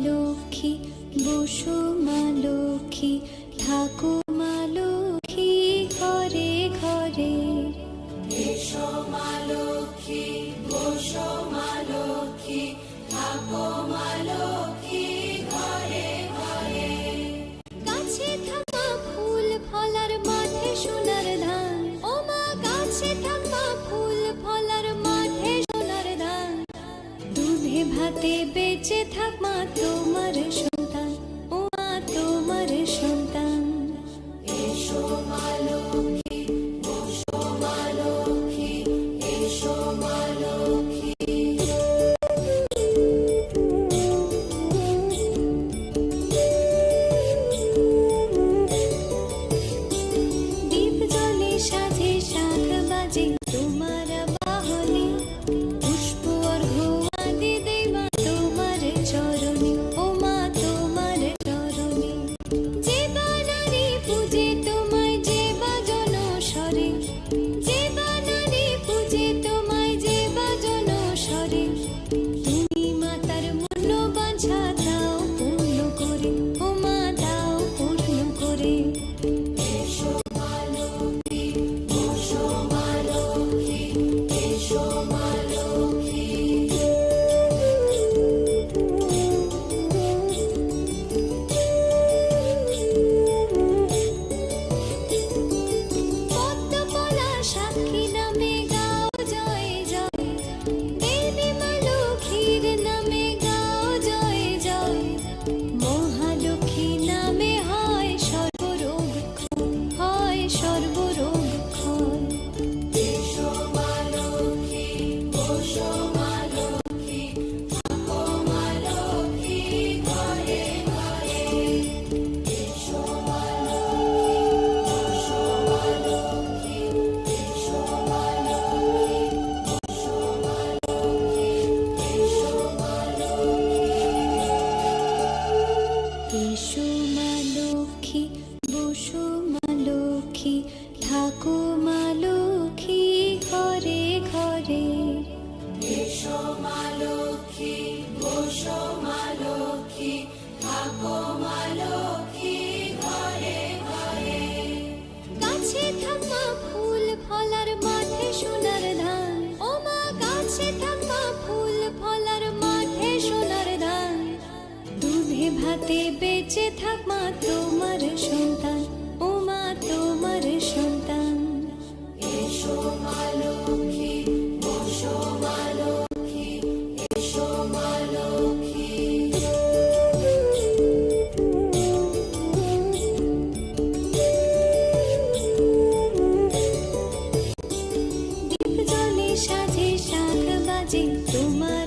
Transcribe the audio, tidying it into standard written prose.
লক্ষ্মী, বসো মা লক্ষ্মী, থাকো মা লক্ষ্মী ঘরে ঘরে। এসো মা লক্ষ্মী, বসো মা লক্ষ্মী, থাকো মা লক্ষ্মী ঘরে ঘরে। গাছে থাকা ফুল ফলার মাঠে সোনার ধান, ও মা গাছে থাকা ফুল ফলার মাঠে সোনার ধান। দুধে ভাতে বেঁচে থাক মা তোমার সন্তান, ও মা তোমার সন্তান। এসো মা লক্ষ্মী, বসো মা লক্ষ্মী, এসো মা লক্ষ্মী। দীপ জ্বলে সাজে শাখ বাজে তোমার বাহনে, পুষ্প অর্ঘ্য আদি দেবা তোমার চরণে, ও মা তোমার চরণে। যে বানারে পূজে তোমায় যে বাজন স্বরে, যে বানারে পূজে তোমায় যে বাজন স্বরে। তুমি মাতার মূল্য বাঞ্ছা দাও পূর্ণ করে, ও মা দাও পূর্ণ করে। এসো মা লক্ষ্মী, বসো মা লক্ষ্মী, এসো মা লক্ষ্মী। পদ্ম পলা সাক্ষী নামে গাও জয় জয়, দেবী মা লক্ষ্মীর নামে গাও জয় জয়। মহালক্ষ্মী নামে হয় সর্বরোগ ক্ষয়, হয় সর্বরোগ ক্ষয়। এসো মা লক্ষ্মী, বসো মা লক্ষ্মী, থাকো মা লক্ষ্মী ঘরে ঘরে। এসো মা লক্ষ্মী, বসো মা লক্ষ্মী, এসো মা লক্ষ্মী, বসো মা লক্ষ্মী, এসো মা লক্ষ্মী। এসো মা লক্ষ্মী, বসো মা লক্ষ্মী, থাকো মা লক্ষ্মী ঘরে ঘরে। এসো মা লক্ষ্মী, বসো মা লক্ষ্মী, থাকো মা লক্ষ্মী ঘরে ঘরে। গাছে থাকা ফুল ফলার মাঠে সোনার ধান, ও মা গাছে থাকা ফুল ফলার মাঠে সোনার ধান। দুধে ভাতে বেঁচে থাক মা তোমার সন্তান, ও মা তোমার সন্তান। এসো মা লক্ষ্মী, বসো মা লক্ষ্মী, এসো মা লক্ষ্মী। দীপ জ্বলে সাজে শাখ বাজে তোমার